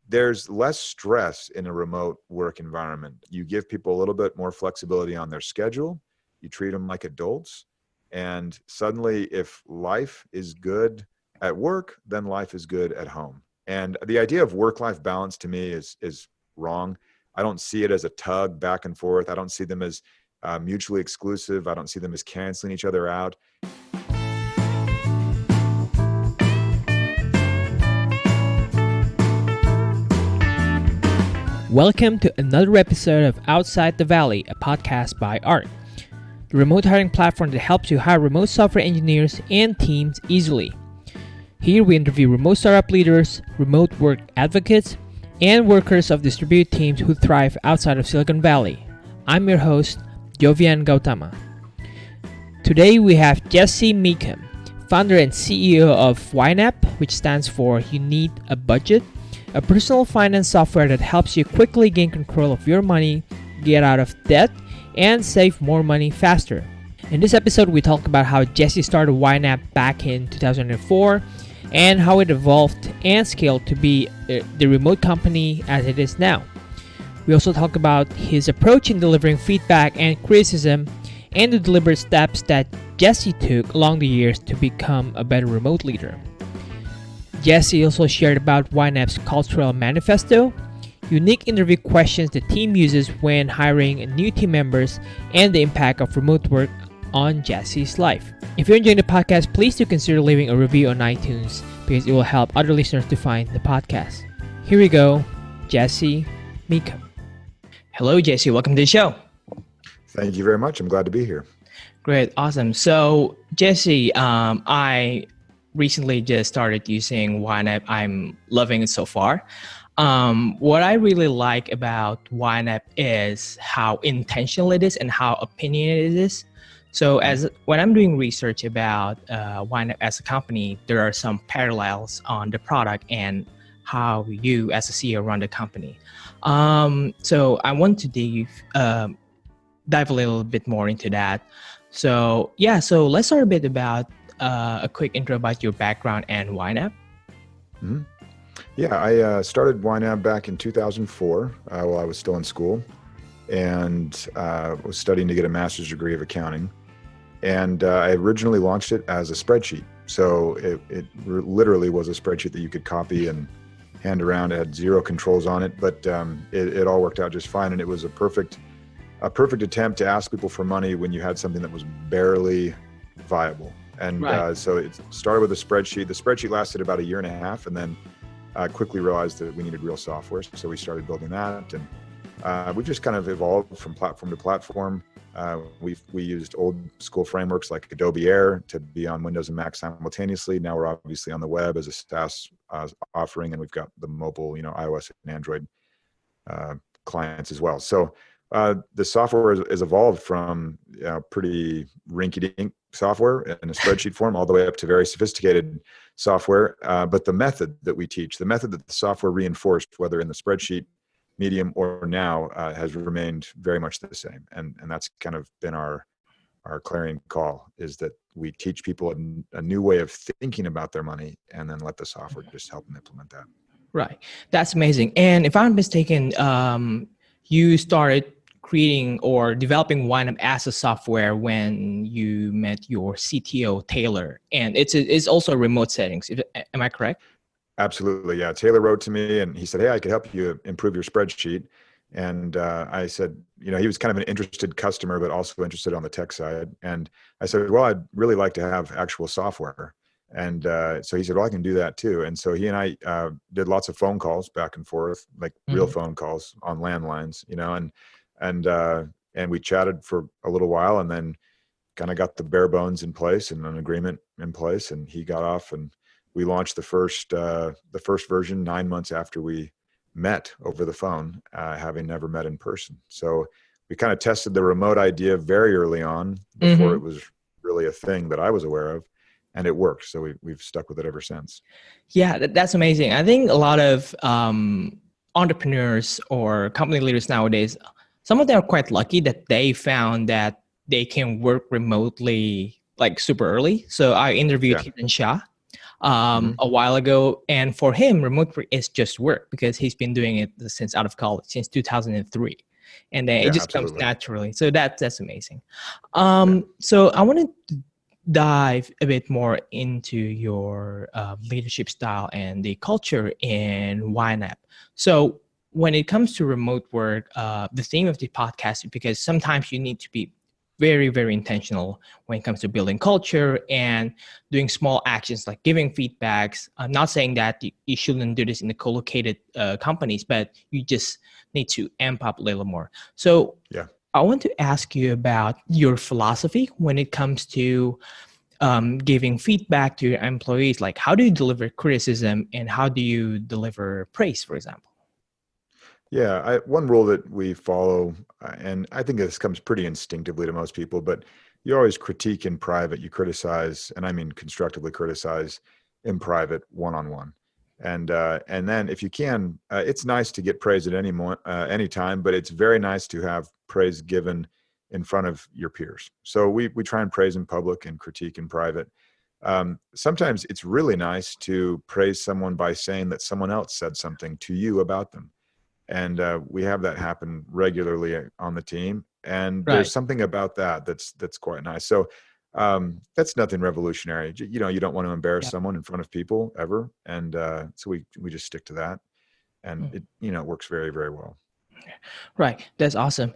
there's less stress in a remote work environment. You give people a little bit more flexibility on their schedule. You treat them like adults. And suddenly, if life is good at work, then life is good at home. And the idea of work-life balance to me is wrong. I don't see it as a tug back and forth. I don't see them as mutually exclusive. I don't see them as canceling each other out. Welcome to another episode of Outside the Valley, a podcast by ART, the remote hiring platform that helps you hire remote software engineers and teams easily. Here we interview remote startup leaders, remote work advocates, and workers of distributed teams who thrive outside of Silicon Valley. I'm your host, Jovian Gautama. Today we have Jesse Mecham, founder and CEO of YNAB, which stands for You Need a Budget, a personal finance software that helps you quickly gain control of your money, get out of debt, and save more money faster. In this episode, we talk about how Jesse started YNAB back in 2004 and how it evolved and scaled to be the remote company as it is now. We also talk about his approach in delivering feedback and criticism and the deliberate steps that Jesse took along the years to become a better remote leader. Jesse also shared about YNAB's Culture Manifesto, unique interview questions the team uses when hiring new team members, and the impact of remote work on Jesse's life. If you're enjoying the podcast, please do consider leaving a review on iTunes because it will help other listeners to find the podcast. Here we go, Jesse Mecham. Hello, Jesse. Welcome to the show. Thank you very much. I'm glad to be here. Great. Awesome. So, Jesse, I recently just started using YNAB. I'm loving it so far. What I really like about YNAB is how intentional it is and how opinionated it is. So when I'm doing research about YNAB as a company, there are some parallels on the product and how you as a CEO run the company. So I want to dive a little bit more into that. So let's start a bit about a quick intro about your background and YNAB. Mm-hmm. Yeah, I started YNAB back in 2004 while I was still in school and was studying to get a master's degree of accounting. And I originally launched it as a spreadsheet. So it literally was a spreadsheet that you could copy and hand around. It had zero controls on it, but it all worked out just fine. And it was a perfect attempt to ask people for money when you had something that was barely viable. And right. So it started with a spreadsheet. The spreadsheet lasted about 1.5 years, and then quickly realized that we needed real software. So we started building that, and we've just kind of evolved from platform to platform. We used old school frameworks like Adobe Air to be on Windows and Mac simultaneously. Now we're obviously on the web as a SaaS offering, and we've got the mobile, iOS and Android clients as well. So the software has evolved from pretty rinky-dink software in a spreadsheet form all the way up to very sophisticated software. But the method that we teach, the method that the software reinforced, whether in the spreadsheet medium or now, has remained very much the same. And that's kind of been our clarion call, is that we teach people a new way of thinking about their money and then let the software just help them implement that. Right. That's amazing. And if I'm mistaken, you started creating or developing YNAB as a software when you met your CTO, Taylor, and it's also remote settings. Am I correct? Absolutely, yeah. Taylor wrote to me and he said, "Hey, I could help you improve your spreadsheet." And I said, he was kind of an interested customer, but also interested on the tech side. And I said, "Well, I'd really like to have actual software." And so he said, "Well, I can do that too." And so he and I did lots of phone calls back and forth, like real phone calls on landlines, and we chatted for a little while, and then kind of got the bare bones in place and an agreement in place. And he got off, and we launched the first version 9 months after we met over the phone, having never met in person. So we kind of tested the remote idea very early on before it was really a thing that I was aware of, and it worked. So we've stuck with it ever since. Yeah, that's amazing. I think a lot of entrepreneurs or company leaders nowadays, some of them are quite lucky that they found that they can work remotely like super early. So I interviewed Hitan Shah. a while ago. And for him, remote work is just work because he's been doing it since out of college, since 2003. And then it just comes naturally. So that's amazing. So I wanted to dive a bit more into your leadership style and the culture in YNAB. So when it comes to remote work, the theme of the podcast is because sometimes you need to be very, very intentional when it comes to building culture and doing small actions like giving feedbacks. I'm not saying that you shouldn't do this in the co-located companies, but you just need to amp up a little more. So I want to ask you about your philosophy when it comes to giving feedback to your employees. Like, how do you deliver criticism and how do you deliver praise, for example? Yeah, one rule that we follow, and I think this comes pretty instinctively to most people, but you always critique in private, you criticize, and I mean constructively criticize in private, one-on-one. And then if you can, it's nice to get praise at any time, but it's very nice to have praise given in front of your peers. So we try and praise in public and critique in private. Sometimes it's really nice to praise someone by saying that someone else said something to you about them. And we have that happen regularly on the team. And there's something about that's quite nice. So that's nothing revolutionary. You don't want to embarrass someone in front of people ever. And so we just stick to that. And it works very, very well. Right. That's awesome.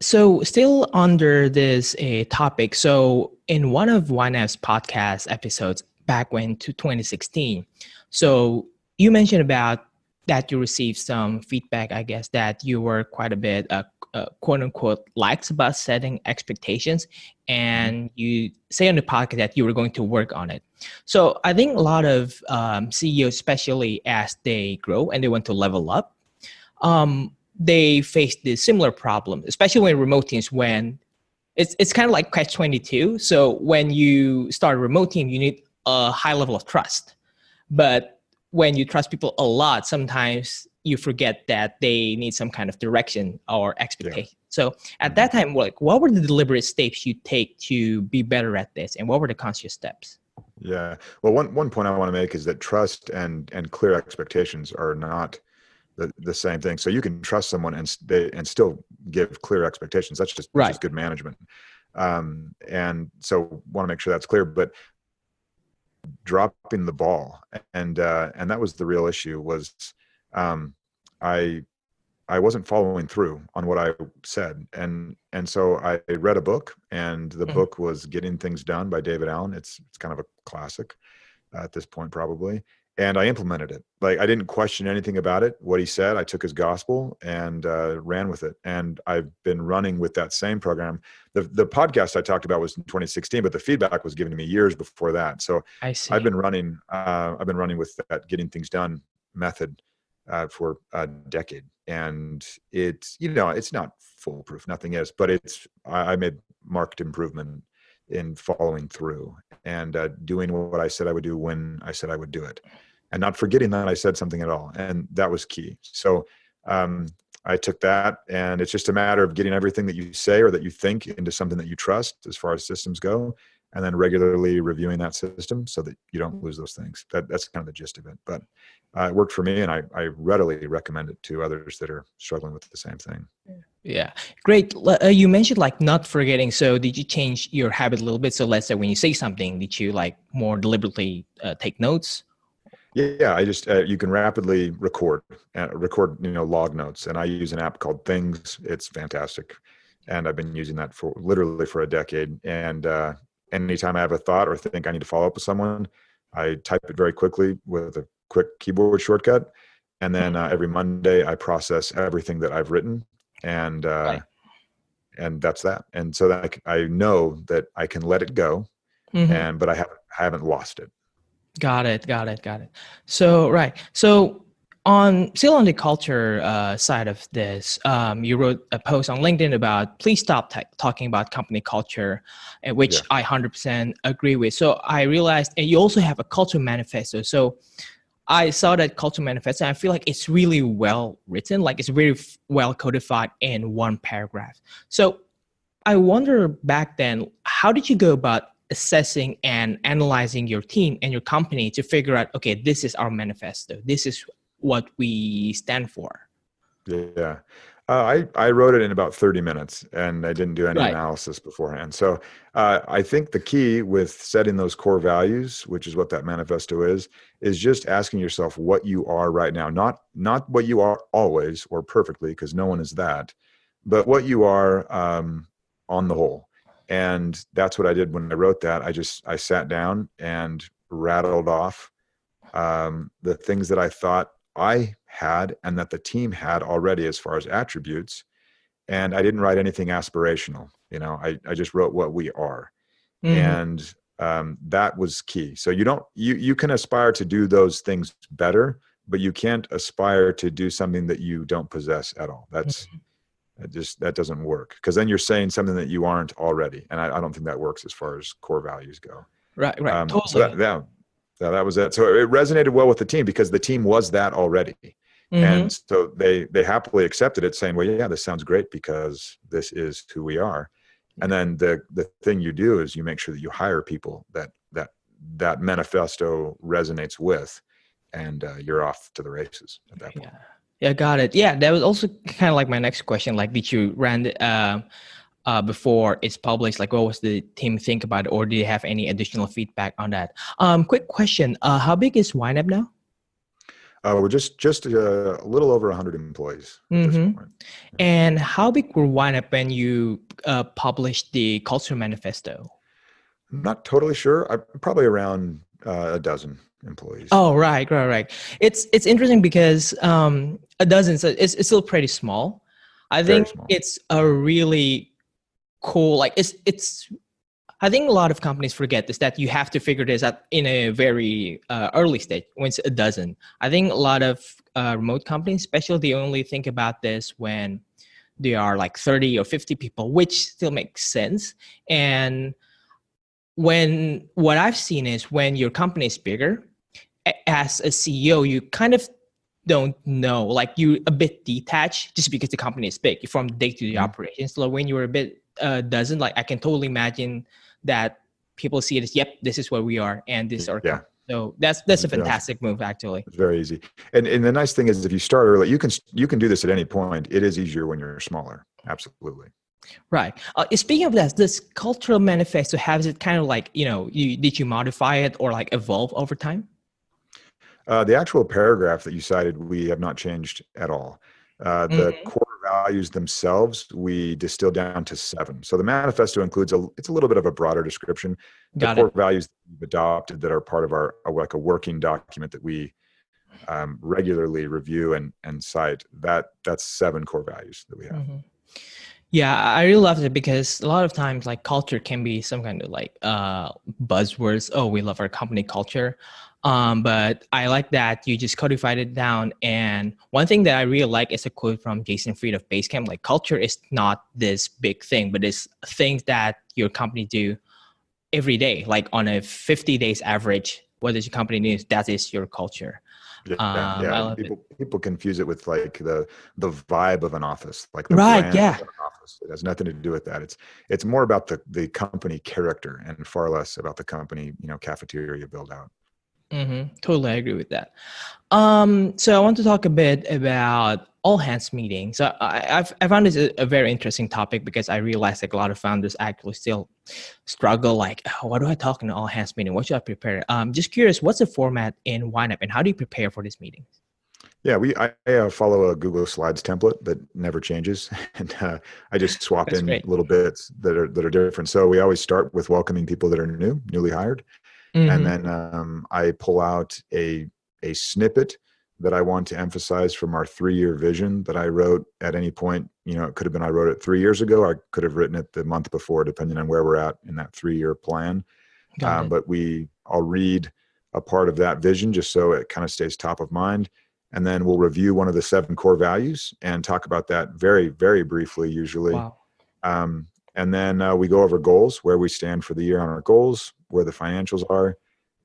So still under this topic. So in one of YNAB's podcast episodes back when to 2016, so you mentioned about that you received some feedback, I guess, that you were quite a bit, quote unquote, lax about setting expectations. And you say on the podcast that you were going to work on it. So I think a lot of CEOs, especially as they grow and they want to level up, they face this similar problem, especially when remote teams, when it's kind of like catch-22. So when you start a remote team, you need a high level of trust. But when you trust people a lot, sometimes you forget that they need some kind of direction or expectation. So at that time, what were the deliberate steps you take to be better at this? And what were the conscious steps? Yeah. Well, one point I want to make is that trust and clear expectations are not the same thing. So you can trust someone and still give clear expectations. That's just good management. And so want to make sure that's clear, but dropping the ball. And that was the real issue was, I wasn't following through on what I said. And so I read a book, and the book was Getting Things Done by David Allen. It's kind of a classic at this point, probably. And I implemented it. Like, I didn't question anything about it. What he said, I took his gospel and ran with it. And I've been running with that same program. The podcast I talked about was in 2016, but the feedback was given to me years before that. So I've been running with that Getting Things Done method for a decade. And it's not foolproof. Nothing is, but I made marked improvement in following through and doing what I said I would do when I said I would do it, and not forgetting that I said something at all. And that was key. So I took that, and it's just a matter of getting everything that you say or that you think into something that you trust as far as systems go, and then regularly reviewing that system so that you don't lose those things. That's kind of the gist of it. But it worked for me, and I readily recommend it to others that are struggling with the same thing. Yeah, great. You mentioned like not forgetting. So did you change your habit a little bit? So let's say when you say something, did you like more deliberately take notes? Yeah, I just you can rapidly record log notes, and I use an app called Things. It's fantastic, and I've been using that for literally for a decade. And anytime I have a thought or think I need to follow up with someone, I type it very quickly with a quick keyboard shortcut, and then every Monday I process everything that I've written, and that's that. And so that I know that I can let it go, but I haven't lost it. Got it. So So still on the culture side of this, you wrote a post on LinkedIn about please stop talking about company culture, which I 100% agree with. So I realized, and you also have a culture manifesto. So I saw that culture manifesto, and I feel like it's really well written, like it's very well codified in one paragraph. So I wonder back then, how did you go about assessing and analyzing your team and your company to figure out, okay, this is our manifesto. This is what we stand for. Yeah. I wrote it in about 30 minutes and I didn't do any Right. analysis beforehand. So I think the key with setting those core values, which is what that manifesto is just asking yourself what you are right now, not what you are always or perfectly, because no one is that, but what you are on the whole. And that's what I did when I wrote that. I sat down and rattled off the things that I thought I had and that the team had already as far as attributes. And I didn't write anything aspirational. I just wrote what we are. Mm-hmm. And that was key. So you can aspire to do those things better, but you can't aspire to do something that you don't possess at all. That doesn't work, because then you're saying something that you aren't already. And I don't think that works as far as core values go. Right. So Totally. that was it. So it resonated well with the team because the team was that already. Mm-hmm. And so they happily accepted it, saying, well, yeah, this sounds great because this is who we are. And then the thing you do is you make sure that you hire people that manifesto resonates with, and you're off to the races at that point. Yeah, got it. Yeah, that was also kind of like my next question. Like, did you run before it's published? Like, what was the team think about it, or do you have any additional feedback on that? Quick question. How big is YNAB now? We're just a little over 100 employees at this point. And how big were YNAB when you published the Culture Manifesto? I'm not totally sure. I'm probably around a dozen employees. Oh, right. It's interesting because a dozen, so it's still pretty small. I Very think small. it's a really cool, like it's I think a lot of companies forget this, that you have to figure this out in a very early stage when it's a dozen. I think a lot of remote companies, especially, they only think about this when they are like 30 or 50 people, which still makes sense. And when what I've seen is when your company is bigger, as a CEO, you kind of don't know, like you're a bit detached just because the company is big from day-to-day operations. So when you're a bit doesn't, like, I can totally imagine that people see it as, yep, this is where we are and this is our company. So that's a fantastic move, actually. It's very easy. And the nice thing is, if you start early, you can do this at any point. It is easier when you're smaller. Absolutely. Right. Speaking of that, this cultural manifesto, has it kind of like, did you modify it or like evolve over time? The actual paragraph that you cited, we have not changed at all. The core values themselves, we distilled down to 7. So the manifesto includes it's a little bit of a broader description. The core values that we've adopted that are part of our like a working document that we regularly review and cite, that's 7 core values that we have. Yeah, I really love it because a lot of times, like, culture can be some kind of like buzzwords. Oh, we love our company culture. But I like that you just codified it down. And one thing that I really like is a quote from Jason Fried of Basecamp. Like, culture is not this big thing, but it's things that your company do every day. Like on a 50 days average, what does your company do? That is your culture. I love people confuse it with like the vibe of an office, like the right, brand of an office. It has nothing to do with that. It's more about the company character and far less about the company, cafeteria build out. Totally agree with that. So I want to talk a bit about all hands meetings. So I found this a very interesting topic because I realized like a lot of founders actually still struggle. Like, oh, what do I talk in an all hands meeting? What should I prepare? Just curious, what's the format in YNAB and how do you prepare for these meetings? Yeah, I follow a Google Slides template that never changes, and I just swap in little bits that are different. So we always start with welcoming people that are newly hired. And then I pull out a snippet that I want to emphasize from our 3-year vision that I wrote at any point. It could have been I wrote it 3 years ago. I could have written it the month before, depending on where we're at in that 3-year plan. But I'll read a part of that vision just so it kind of stays top of mind. And then we'll review one of the 7 core values and talk about that very, very briefly, usually. Wow. And then we go over goals, where we stand for the year on our goals, where the financials are.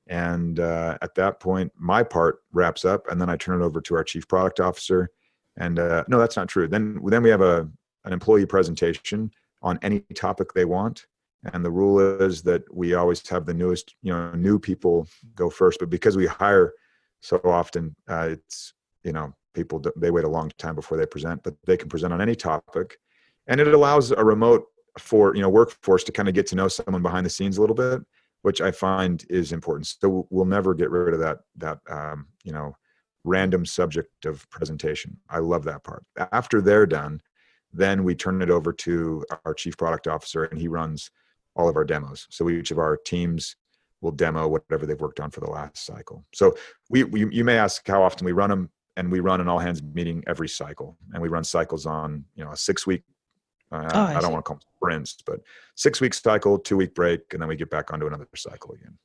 And at that point, my part wraps up, and then I turn it over to our chief product officer. And no, that's not true. Then we have an employee presentation on any topic they want. And the rule is that we always have the newest, new people go first. But because we hire so often, it's, people, they wait a long time before they present, but they can present on any topic. And it allows a remote workforce to kind of get to know someone behind the scenes a little bit, which I find is important. So we'll never get rid of that random subject of presentation. I love that part. After they're done, then we turn it over to our chief product officer, and he runs all of our demos. So each of our teams will demo whatever they've worked on for the last cycle. So you may ask how often we run them, and we run an all hands meeting every cycle, and we run cycles on, a 6-week, I don't want to call them sprints, but 6-week cycle, 2-week break, and then we get back onto another cycle again.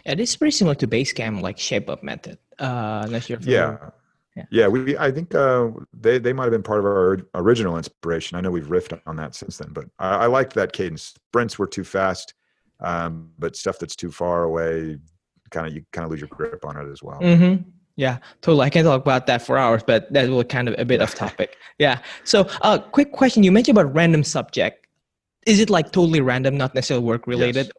It is pretty similar to Basecamp, like shape up method. Unless you're familiar. Yeah. I think they might have been part of our original inspiration. I know we've riffed on that since then, but I liked that cadence. Sprints were too fast, but stuff that's too far away, you kind of lose your grip on it as well. Mm-hmm. Yeah, totally. I can talk about that for hours, but that will kind of a bit off topic. Yeah. So, quick question: you mentioned about random subject. Is it like totally random, not necessarily work related? Yes.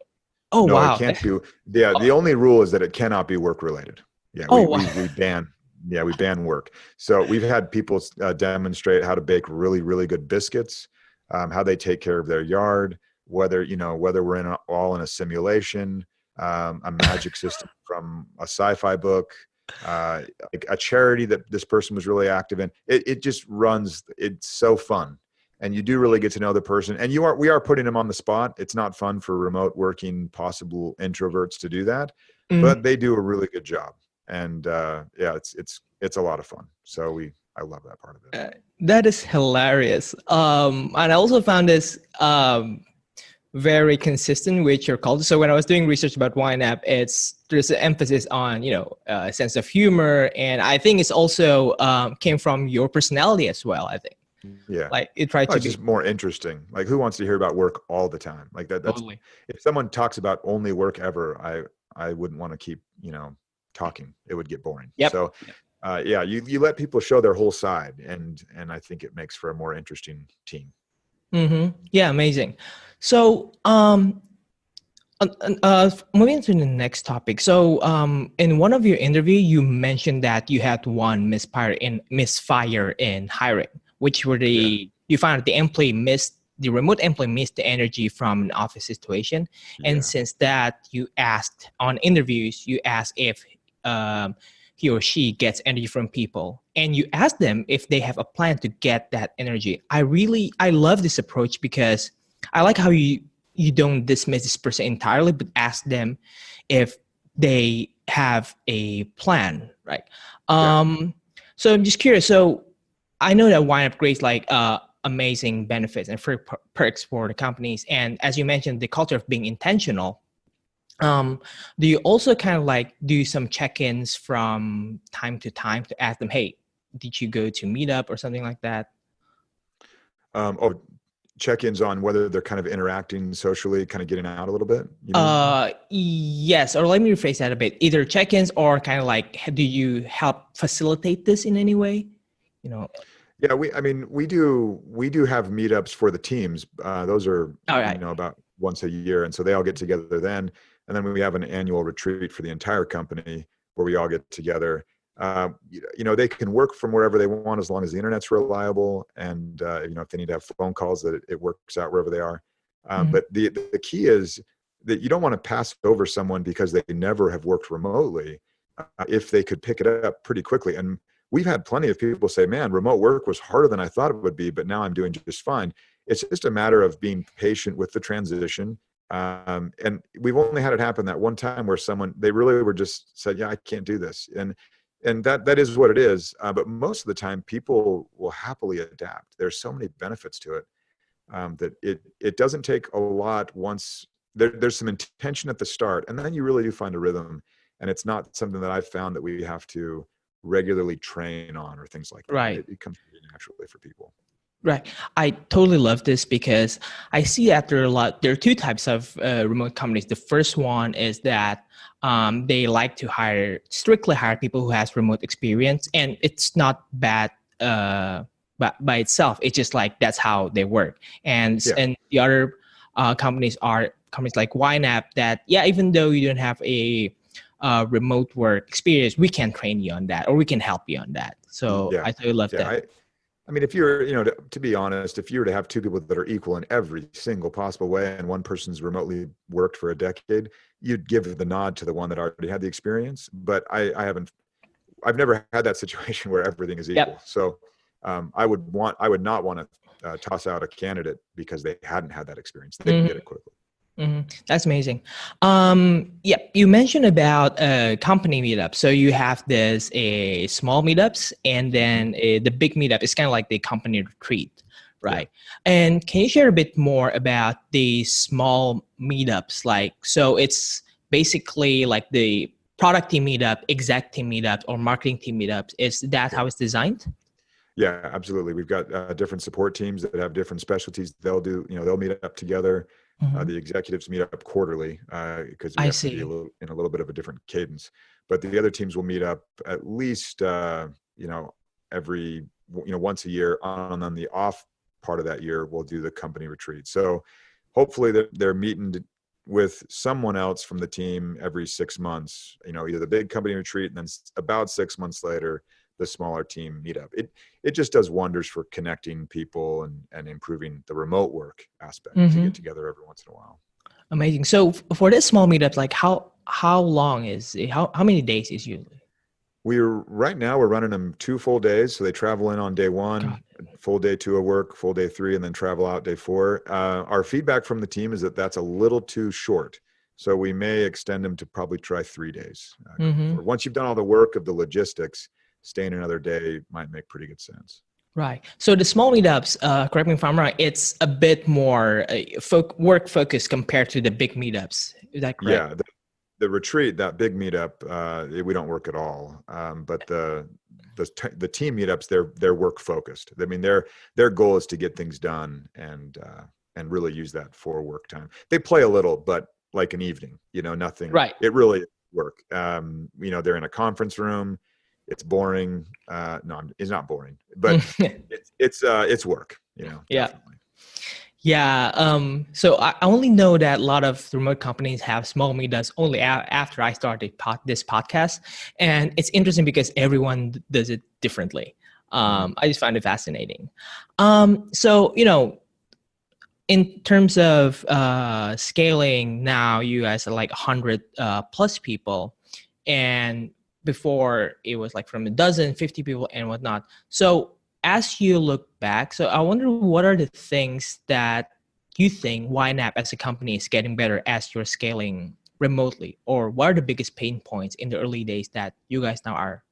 Oh, no, wow. It can't be. Yeah, the only rule is that it cannot be work related. Yeah, we ban. Yeah, we ban work. So we've had people demonstrate how to bake really, really good biscuits, how they take care of their yard, whether we're all in a simulation, a magic system from a sci-fi book, like a charity that this person was really active in. It just runs. It's so fun. And you do really get to know the person, and we are putting them on the spot. It's not fun for remote working possible introverts to do that, but they do a really good job. And it's a lot of fun. So I love that part of it. That is hilarious. And I also found this very consistent with your culture. So when I was doing research about YNAB, there's an emphasis on a sense of humor, and I think it's also came from your personality as well. I think. Yeah. Like it tried to be just more interesting. Like, who wants to hear about work all the time? Like that's totally. If someone talks about only work ever, I wouldn't want to keep, talking. It would get boring. Yep. So, you let people show their whole side, and I think it makes for a more interesting team. Mm-hmm. Yeah. Amazing. So, moving to the next topic. So, in one of your interview, you mentioned that you had one misfire in hiring, which were you found that the remote employee missed the energy from an office situation. And since that, you asked on interviews, if he or she gets energy from people, and you ask them if they have a plan to get that energy. I love this approach because I like how you don't dismiss this person entirely, but ask them if they have a plan, right? So I'm just curious. So I know that YNAB creates like amazing benefits and free perks for the companies. And as you mentioned, the culture of being intentional. Do you also kind of like do some check-ins from time to time to ask them, hey, did you go to Meetup or something like that? Check-ins on whether they're kind of interacting socially, kind of getting out a little bit? Yes. Or let me rephrase that a bit. Either check-ins or kind of like, do you help facilitate this in any way? Yeah, we do have meetups for the teams. Those are, about once a year. And so they all get together then. And then we have an annual retreat for the entire company where we all get together. They can work from wherever they want as long as the internet's reliable. And, if they need to have phone calls, that it works out wherever they are. But the key is that you don't want to pass over someone because they never have worked remotely if they could pick it up pretty quickly. And we've had plenty of people say, man, remote work was harder than I thought it would be, but now I'm doing just fine. It's just a matter of being patient with the transition. And we've only had it happen that one time where they really were just said, yeah, I can't do this. And that is what it is. But most of the time people will happily adapt. There's so many benefits to it that it doesn't take a lot once there's some intention at the start, and then you really do find a rhythm. And it's not something that I've found that we have to regularly train on or things like that. Right. It comes naturally for people. Right. I totally love this because I see there are two types of remote companies. The first one is that they like to strictly hire people who has remote experience, and it's not bad by itself. It's just like that's how they work. And the other companies are companies like YNAB that, yeah, even though you don't have a remote work experience, we can train you on that or we can help you on that. So Yeah. I totally love Yeah. that. I mean, if you're, to be honest, if you were to have two people that are equal in every single possible way, and one person's remotely worked for a decade, you'd give the nod to the one that already had the experience. But I've never had that situation where everything is equal. Yep. So I would not want to toss out a candidate because they hadn't had that experience. They can get it quickly. That's amazing. Yeah, you mentioned about company meetup. So you have this a small meetups, and then the big meetup is kind of like the company retreat, right? Yeah. And can you share a bit more about the small meetups? Like, so it's basically like the product team meetup, exec team meetup, or marketing team meetups. Is that how it's designed? Yeah, absolutely. We've got different support teams that have different specialties. They'll meet up together. The executives meet up quarterly because we have to be in a little bit of a different cadence. But the other teams will meet up at least every once a year. And on the off part of that year, we'll do the company retreat. So hopefully they're meeting with someone else from the team every 6 months. Either the big company retreat, and then about 6 months later, the smaller team meetup. It just does wonders for connecting people and improving the remote work aspect to get together every once in a while. Amazing. So for this small meetup, like how long is it? How many days is usually? Right now we're running them 2 full days. So they travel in on day 1, full day 2 of work, full day 3, and then travel out day 4. Our feedback from the team is that that's a little too short. So we may extend them to probably try 3 days. Once you've done all the work of the logistics, staying another day might make pretty good sense. Right. So the small meetups, correct me if I'm wrong, it's a bit more work focused compared to the big meetups. Is that correct? Yeah. The retreat, that big meetup, we don't work at all. But the team meetups, they're work focused. I mean, their goal is to get things done and really use that for work time. They play a little, but like an evening, nothing. Right. It really work. They're in a conference room. It's boring. No, it's not boring, but it's work. Yeah. Definitely. Yeah. So I only know that a lot of remote companies have small meetups only after I started this podcast, and it's interesting because everyone does it differently. I just find it fascinating. So in terms of scaling, now you guys are like 100 plus people, and before it was like from a dozen, 50 people and whatnot. So as you look back, so I wonder what are the things that you think YNAB as a company is getting better as you're scaling remotely, or what are the biggest pain points in the early days that you guys now are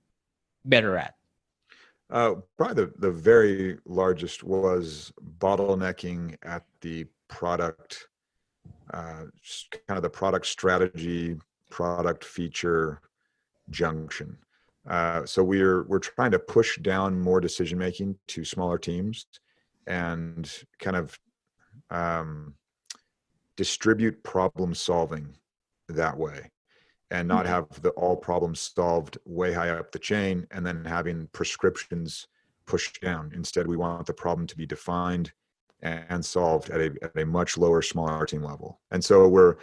better at? Probably the very largest was bottlenecking at the product, kind of the product strategy, product feature junction. So we're trying to push down more decision making to smaller teams and kind of distribute problem solving that way, and not have all problems solved way high up the chain and then having prescriptions pushed down. Instead, we want the problem to be defined and solved at a much lower, smaller team level. And so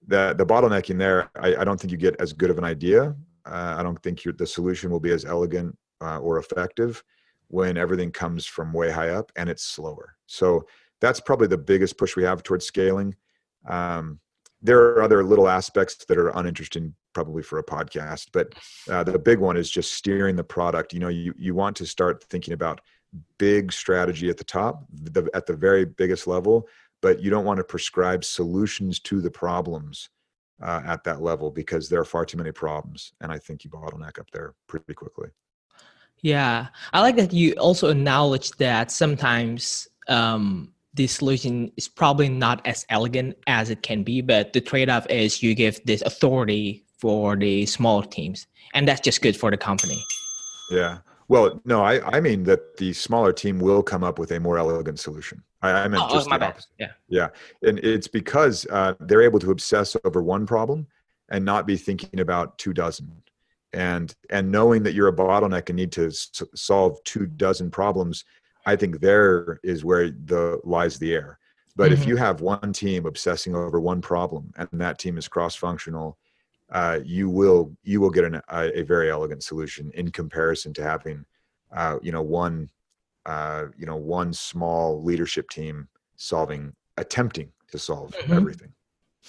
the bottlenecking there, I don't think you get as good of an idea. I don't think the solution will be as elegant or effective when everything comes from way high up and it's slower. So that's probably the biggest push we have towards scaling. There are other little aspects that are uninteresting probably for a podcast, but the big one is just steering the product. You want to start thinking about big strategy at the top, at the very biggest level, but you don't want to prescribe solutions to the problems at that level because there are far too many problems. And I think you bottleneck up there pretty quickly. Yeah. I like that you also acknowledge that sometimes the solution is probably not as elegant as it can be, but the trade-off is you give this authority for the small teams, and that's just good for the company. Yeah. Well, no, I mean that the smaller team will come up with a more elegant solution. I meant just the opposite. Yeah. And it's because they're able to obsess over one problem and not be thinking about 24. And knowing that you're a bottleneck and need to solve 24 problems, I think there is where lies the error. But if you have one team obsessing over one problem and that team is cross-functional, you will get a very elegant solution in comparison to having, one small leadership team attempting to solve everything.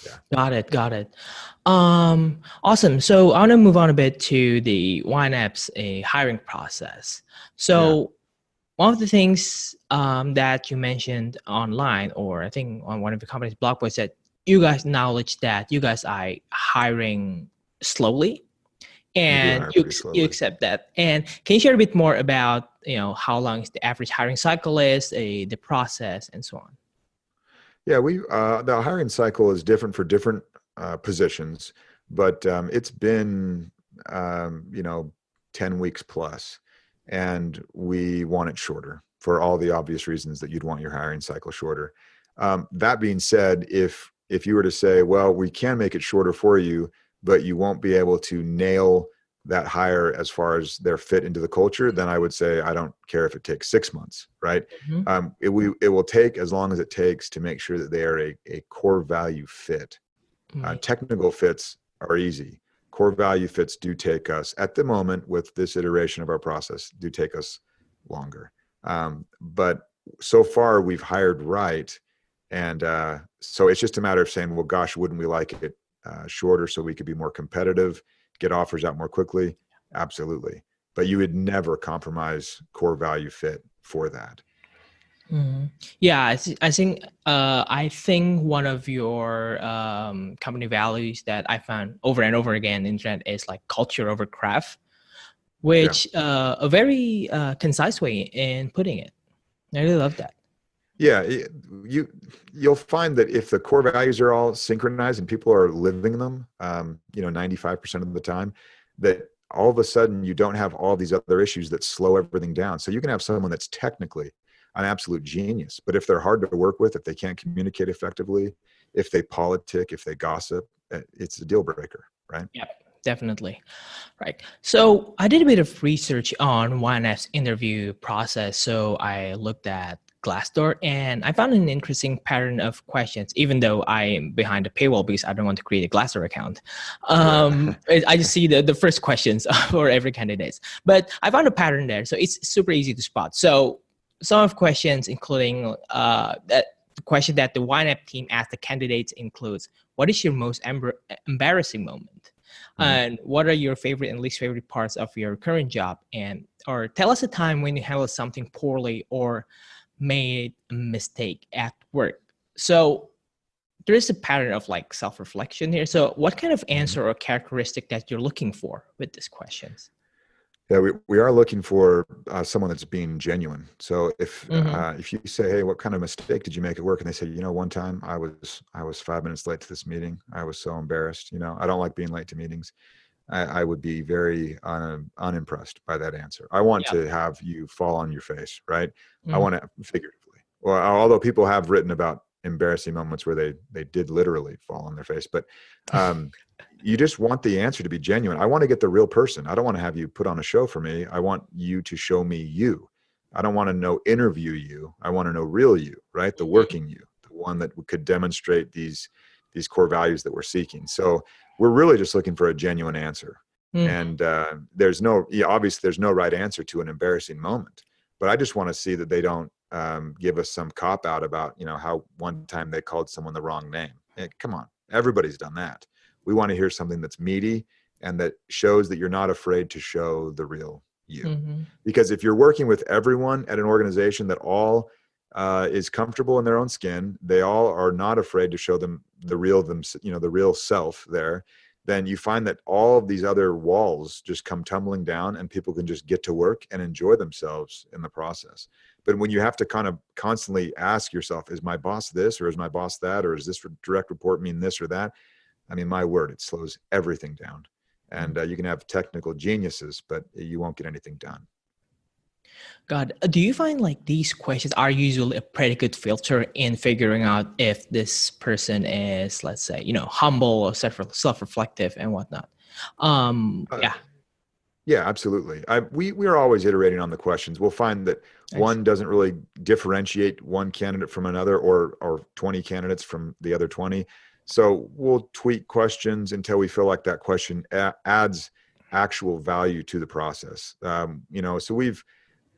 Yeah. Got it. Awesome. So I want to move on a bit to the YNAB's hiring process. So one of the things that you mentioned online, or I think on one of the company's blog posts, that you guys acknowledge that you guys are hiring slowly, and you accept that. And can you share a bit more about how long is the average hiring cycle is, the process, and so on? Yeah, the hiring cycle is different for different positions, but it's been 10 weeks plus, and we want it shorter for all the obvious reasons that you'd want your hiring cycle shorter. That being said, if you were to say, well, we can make it shorter for you, but you won't be able to nail that hire as far as their fit into the culture, then I would say, I don't care if it takes 6 months, right? It will take as long as it takes to make sure that they are a core value fit. Technical fits are easy. Core value fits do take us, at the moment, with this iteration of our process, do take us longer. But so far we've hired right. And so it's just a matter of saying, well, gosh, wouldn't we like it shorter so we could be more competitive, get offers out more quickly? Absolutely. But you would never compromise core value fit for that. Yeah, I think one of your company values that I found over and over again on the internet is like culture over craft, which a very concise way in putting it. I really love that. Yeah, you'll find that if the core values are all synchronized and people are living them, 95% of the time, that all of a sudden you don't have all these other issues that slow everything down. So you can have someone that's technically an absolute genius, but if they're hard to work with, if they can't communicate effectively, if they politic, if they gossip, it's a deal breaker, right? Yep, definitely. Right. So I did a bit of research on YNAB's interview process. So I looked at Glassdoor, and I found an interesting pattern of questions, even though I am behind the paywall because I don't want to create a Glassdoor account. I just see the first questions for every candidate. But I found a pattern there. So it's super easy to spot. So some of questions, including the question that the YNAB team asked the candidates includes, what is your most embarrassing moment? And what are your favorite and least favorite parts of your current job? Or tell us a time when you handled something poorly or made a mistake at work. So there is a pattern of like self-reflection here. So what kind of answer or characteristic that you're looking for with these questions? Yeah, we are looking for someone that's being genuine. So if you say, hey, what kind of mistake did you make at work? And they say, one time I was 5 minutes late to this meeting. I was so embarrassed. I don't like being late to meetings. I would be very unimpressed by that answer. I want to have you fall on your face, right? I want to figuratively. Well, although people have written about embarrassing moments where they did literally fall on their face, but you just want the answer to be genuine. I want to get the real person. I don't want to have you put on a show for me. I want you to show me you. I don't want to interview you. I want to know real you, right? The working you, the one that could demonstrate these core values that we're seeking. So we're really just looking for a genuine answer. And obviously there's no right answer to an embarrassing moment, but I just want to see that they don't give us some cop out about, how one time they called someone the wrong name. Come on, everybody's done that. We want to hear something that's meaty and that shows that you're not afraid to show the real you. Because if you're working with everyone at an organization that all is comfortable in their own skin, they all are not afraid to show them the real the real self there, then you find that all of these other walls just come tumbling down and people can just get to work and enjoy themselves in the process. But when you have to kind of constantly ask yourself, is my boss this, or is my boss that, or is this direct report mean this or that? I mean, my word, it slows everything down. And you can have technical geniuses, but you won't get anything done. God, do you find like these questions are usually a pretty good filter in figuring out if this person is, let's say, humble or self-reflective and whatnot? Yeah. Yeah, absolutely. We are always iterating on the questions. We'll find that Nice. one doesn't really differentiate one candidate from another, or 20 candidates from the other 20. So we'll tweak questions until we feel like that question adds actual value to the process. So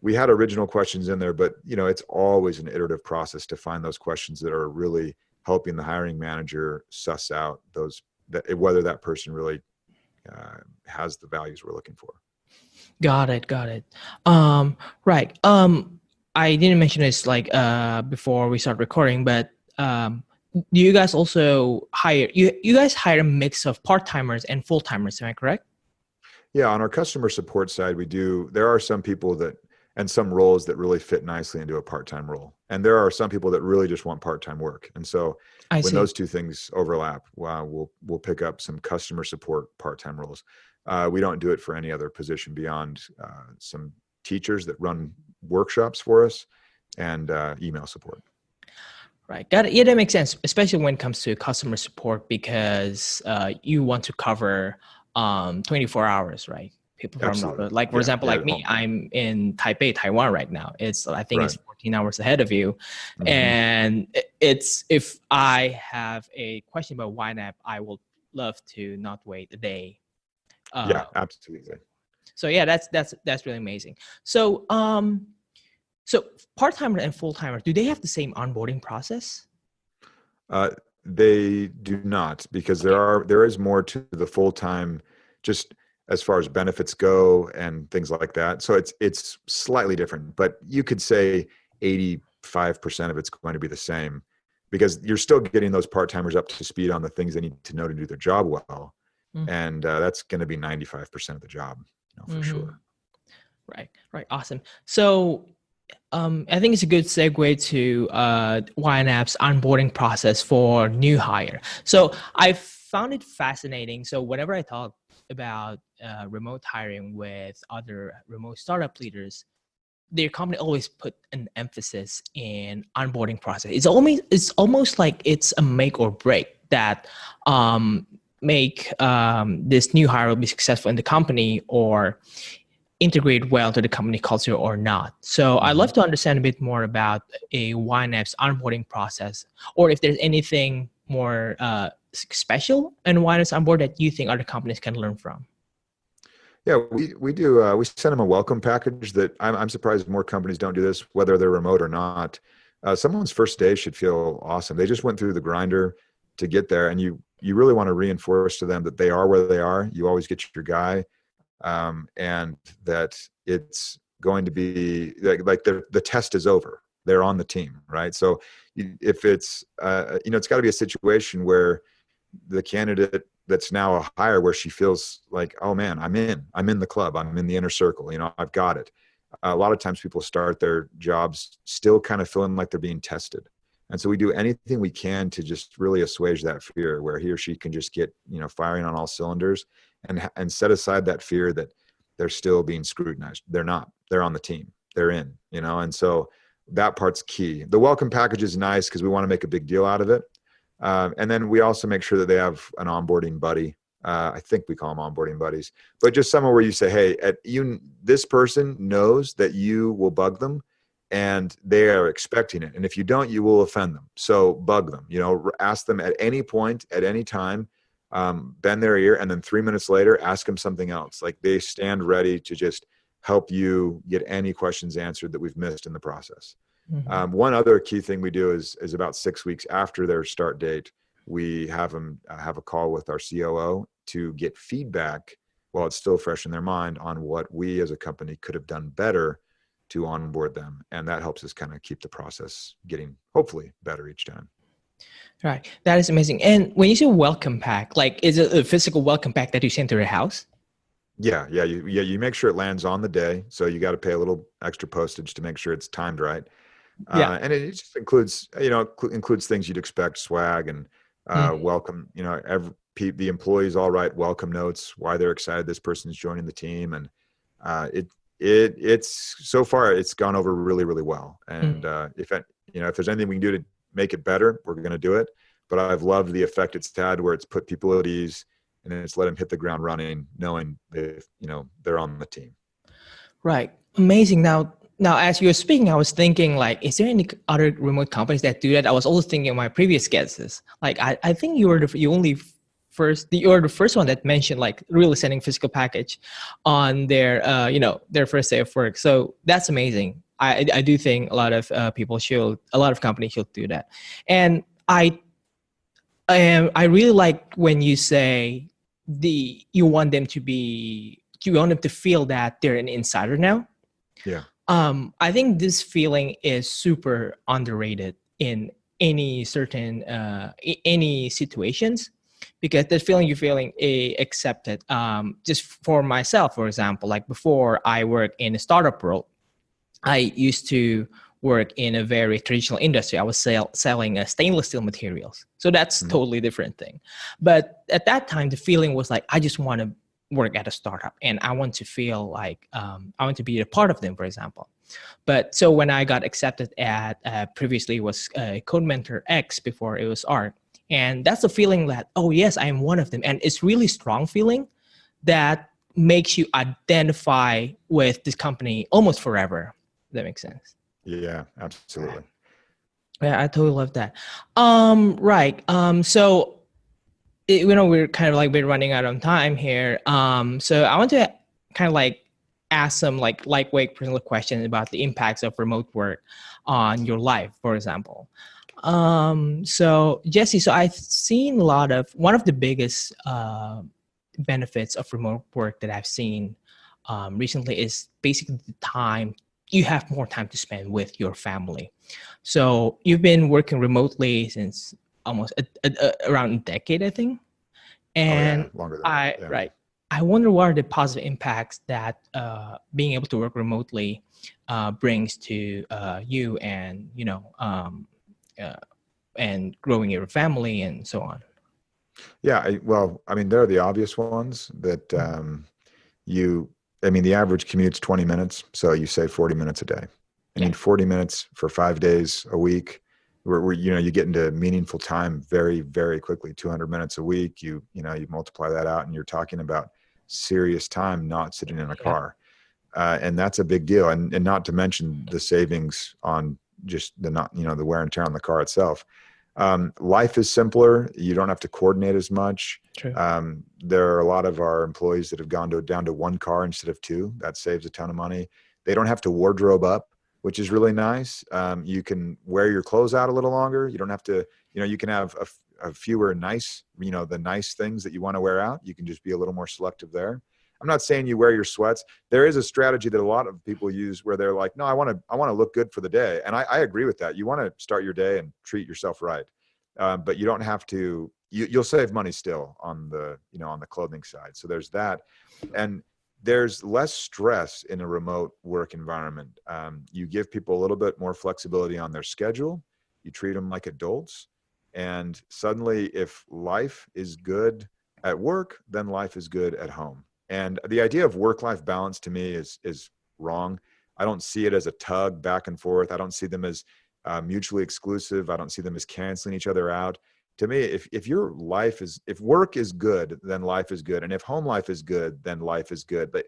we had original questions in there, but it's always an iterative process to find those questions that are really helping the hiring manager suss out whether that person really has the values we're looking for. Got it. Got it. Right. I didn't mention this like before we start recording, but do you guys also hire you guys hire a mix of part-timers and full-timers, am I correct? Yeah, on our customer support side, we do. There are some people and some roles that really fit nicely into a part-time role. And there are some people that really just want part-time work. And so I when see. those two things overlap, we'll pick up some customer support part-time roles. We don't do it for any other position beyond some teachers that run workshops for us and email support. Right. Got it. Yeah, that makes sense, especially when it comes to customer support because you want to cover 24 hours, right? People from Absolutely. like for Yeah. example, Yeah. like me, I'm in Taipei, Taiwan right now. I think Right. it's 14 hours ahead of you. Mm-hmm. And it's if I have a question about YNAB, I will love to not wait a day. Yeah, Uh, absolutely. so yeah, that's really amazing. So part-timer and full-timer, do they have the same onboarding process? Uh, they do not, because Okay. there is more to the full time, just as far as benefits go and things like that. So it's slightly different, but you could say 85% of it's going to be the same, because you're still getting those part timers up to speed on the things they need to know to do their job well, and that's going to be 95% of the job, for Mm-hmm. sure. Right, right, awesome. So I think it's a good segue to YNAB's onboarding process for new hire. So I found it fascinating. So whenever I talk about remote hiring with other remote startup leaders, their company always put an emphasis in onboarding process. It's almost like it's a make or break that make this new hire will be successful in the company or integrate well to the company culture or not. So I'd Mhm. love to understand a bit more about a YNAB's onboarding process, or if there's anything more special in YNAB's onboard that you think other companies can learn from. Yeah, we do. We send them a welcome package that I'm surprised more companies don't do this, whether they're remote or not. Someone's first day should feel awesome. They just went through the grinder to get there, and you really want to reinforce to them that they are where they are. You always get your guy, and that it's going to be like the test is over. They're on the team, right? So if it's it's got to be a situation where the candidate that's now a hire, where she feels like, oh man, I'm in the club, I'm in the inner circle, I've got it. A lot of times people start their jobs still kind of feeling like they're being tested. And so we do anything we can to just really assuage that fear, where he or she can just get, firing on all cylinders, and set aside that fear that they're still being scrutinized. They're not. They're on the team. They're in, and so that part's key. The welcome package is nice because we want to make a big deal out of it. And then we also make sure that they have an onboarding buddy. I think we call them onboarding buddies, but just somewhere where you say, hey, this person knows that you will bug them and they are expecting it. And if you don't, you will offend them. So bug them, ask them at any point, at any time, bend their ear. And then 3 minutes later, ask them something else. Like, they stand ready to just help you get any questions answered that we've missed in the process. Mhm. One other key thing we do is about 6 weeks after their start date, we have them have a call with our COO to get feedback while it's still fresh in their mind on what we as a company could have done better to onboard them. And that helps us kind of keep the process getting hopefully better each time. Right, that is amazing. And when you say welcome pack, like, is it a physical welcome pack that you send to their house? Yeah. You make sure it lands on the day. So you got to pay a little extra postage to make sure it's timed right. Yeah. And it just includes, includes things you'd expect: swag and Mhm. welcome, the employees all write welcome notes, why they're excited this person's joining the team. And it's so far, it's gone over really, really well. And if there's anything we can do to make it better, we're going to do it. But I've loved the effect it's had, where it's put people at ease. and it's let them hit the ground running, knowing that, they're on the team. Right. Amazing. Now, as you were speaking, I was thinking, like, is there any other remote companies that do that? I was also thinking of my previous guesses. Like, I think you're the first one that mentioned like really sending physical package on their their first day of work. So that's amazing. I do think a lot of companies should do that. And I really like when you say you want them to feel that they're an insider now. Yeah. I think this feeling is super underrated in any certain any situations, because the feeling you're feeling accepted. Just for myself, for example, like before I worked in a startup world, I used to work in a very traditional industry. I was selling stainless steel materials. So that's totally different thing. But at that time, the feeling was like, I just want to work at a startup and I want to feel like I want to be a part of them, for example. But so when I got accepted at previously was Code Mentor X, before it was ARC. And that's the feeling that, oh yes, I am one of them. And it's really strong feeling that makes you identify with this company almost forever. If that makes sense. Yeah, absolutely. Yeah, I totally love that. Right. So we're kind of like been running out of time here. So I want to kind of like ask some like lightweight personal questions about the impacts of remote work on your life, for example. So Jesse, so I've seen one of the biggest benefits of remote work that I've seen recently is basically the time. You have more time to spend with your family. So you've been working remotely since almost around a decade, I think. And longer than that. Yeah. Right. I wonder what are the positive impacts that being able to work remotely brings to you and and growing your family and so on. Yeah. There are the obvious ones that the average commute's 20 minutes. So you save 40 minutes a day. 40 minutes for 5 days a week, where you get into meaningful time very, very quickly. 200 minutes a week, you multiply that out and you're talking about serious time not sitting in a car. And that's a big deal. And not to mention the savings on just the wear and tear on the car itself. Life is simpler. You don't have to coordinate as much. True. There are a lot of our employees that have gone down to one car instead of two. That saves a ton of money. They don't have to wardrobe up, which is really nice. You can wear your clothes out a little longer. You don't have to, you can have a fewer nice, the nice things that you want to wear out. You can just be a little more selective there. I'm not saying you wear your sweats. There is a strategy that a lot of people use where they're like, no, I want to look good for the day. And I agree with that. You want to start your day and treat yourself right. But you don't have to, you'll save money still on the clothing side. So there's that. And there's less stress in a remote work environment. You give people a little bit more flexibility on their schedule. You treat them like adults. And suddenly, if life is good at work, then life is good at home. And the idea of work-life balance to me is wrong. I don't see it as a tug back and forth. I don't see them as mutually exclusive. I don't see them as canceling each other out. To me, if work is good, then life is good. And if home life is good, then life is good. But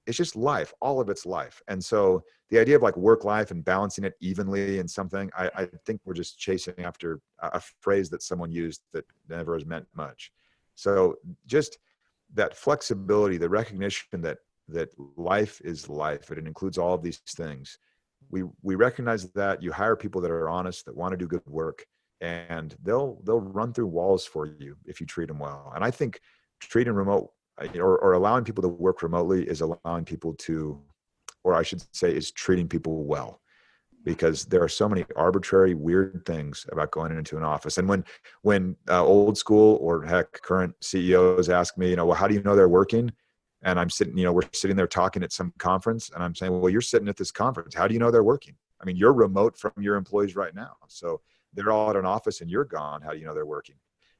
it's just life. All of it's life. And so the idea of like work life and balancing it evenly in something, I think we're just chasing after a phrase that someone used that never has meant much. So just that flexibility, the recognition that life is life, and it includes all of these things. We recognize that. You hire people that are honest, that want to do good work, and they'll run through walls for you if you treat them well. And I think treating remote or allowing people to work remotely is allowing people to, or I should say, is treating people well, because there are so many arbitrary, weird things about going into an office. And when old school or heck current CEOs ask me, well, how do you know they're working? And I'm sitting, we're sitting there talking at some conference, and I'm saying, well, you're sitting at this conference. How do you know they're working? I mean, you're remote from your employees right now. So they're all at an office and you're gone. How do you know they're working?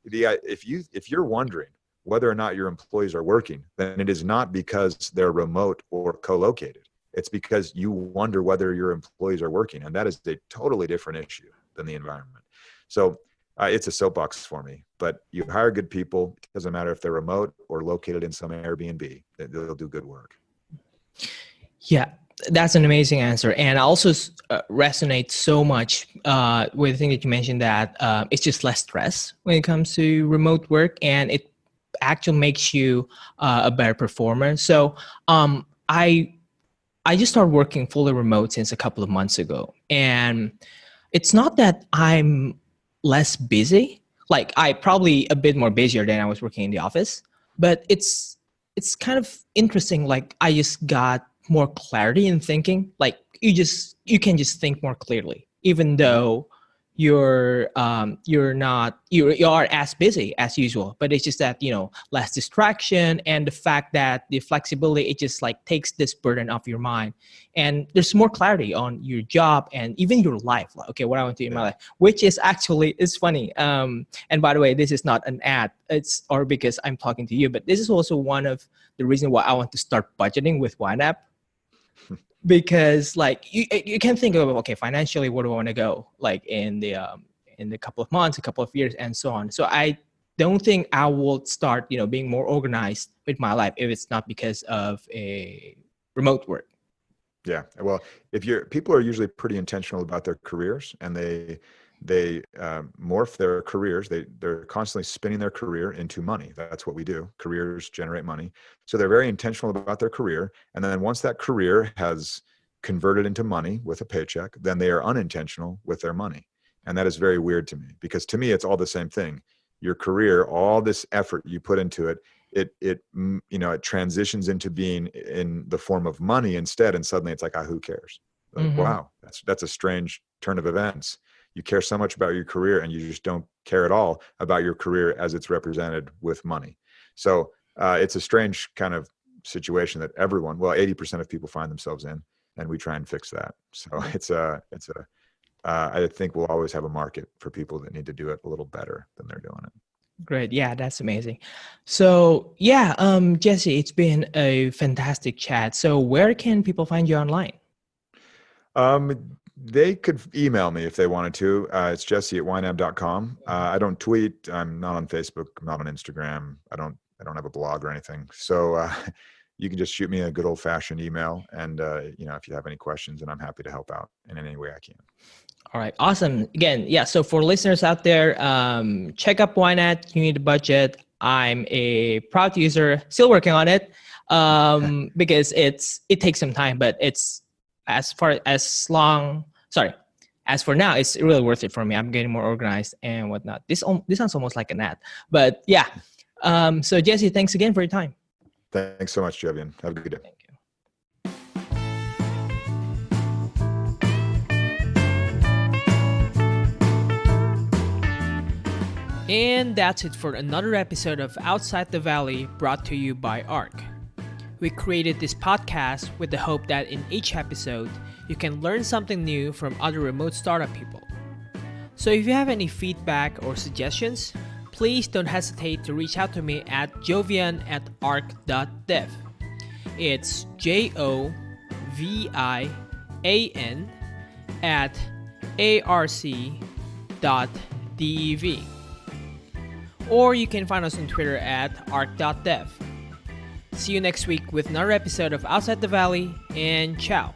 If you're wondering whether or not your employees are working, then it is not because they're remote or co-located. It's because you wonder whether your employees are working. And that is a totally different issue than the environment. So it's a soapbox for me. But you hire good people. It doesn't matter if they're remote or located in some Airbnb. They'll do good work. Yeah, that's an amazing answer. And I also resonate so much with the thing that you mentioned that it's just less stress when it comes to remote work, and it actually makes you a better performer. So I just started working fully remote since a couple of months ago. And it's not that I'm less busy. Like I probably a bit more busier than I was working in the office, but it's kind of interesting. Like I just got more clarity in thinking. Like you can just think more clearly, even though you are as busy as usual, but it's just that less distraction, and the fact that the flexibility, it just like takes this burden off your mind, and there's more clarity on your job and even your life. Like, okay, what I want to do in my life, which is actually, it's funny. And by the way, this is not an ad, or because I'm talking to you, but this is also one of the reasons why I want to start budgeting with YNAB. Because like you can think of, okay, financially, where do I want to go, like in the couple of months, a couple of years, and so on. So I don't think I will start being more organized with my life if it's not because of a remote work. Yeah, well, people are usually pretty intentional about their careers, and they morph their careers. They're constantly spinning their career into money. That's what we do. Careers generate money. So they're very intentional about their career. And then once that career has converted into money with a paycheck, then they are unintentional with their money. And that is very weird to me, because to me, it's all the same thing. Your career, all this effort you put into it, it transitions into being in the form of money instead. And suddenly it's like, who cares? Like, wow, that's a strange turn of events. You care so much about your career, and you just don't care at all about your career as it's represented with money. So it's a strange kind of situation that 80% of people find themselves in, and we try and fix that. So I think we'll always have a market for people that need to do it a little better than they're doing it. Great. Yeah, that's amazing. So yeah, Jesse, it's been a fantastic chat. So where can people find you online? They could email me if they wanted to. It's jesse@ynab.com. I don't tweet. I'm not on Facebook. I'm not on Instagram. I don't have a blog or anything. So you can just shoot me a good old fashioned email. And, if you have any questions, and I'm happy to help out in any way I can. All right. Awesome. Again, yeah. So for listeners out there, check up YNAB. You need a budget. I'm a proud user, still working on it, because it takes some time, but it's, as for now, it's really worth it for me. I'm getting more organized and whatnot. This sounds almost like an ad, but yeah. So Jesse, thanks again for your time. Thanks so much, Jevian. Have a good day. Thank you. And that's it for another episode of Outside the Valley, brought to you by ARC. We created this podcast with the hope that in each episode, you can learn something new from other remote startup people. So if you have any feedback or suggestions, please don't hesitate to reach out to me at jovian@arc.dev. It's jovian@arc.dev. Or you can find us on Twitter at arc.dev. See you next week with another episode of Outside the Valley, and ciao.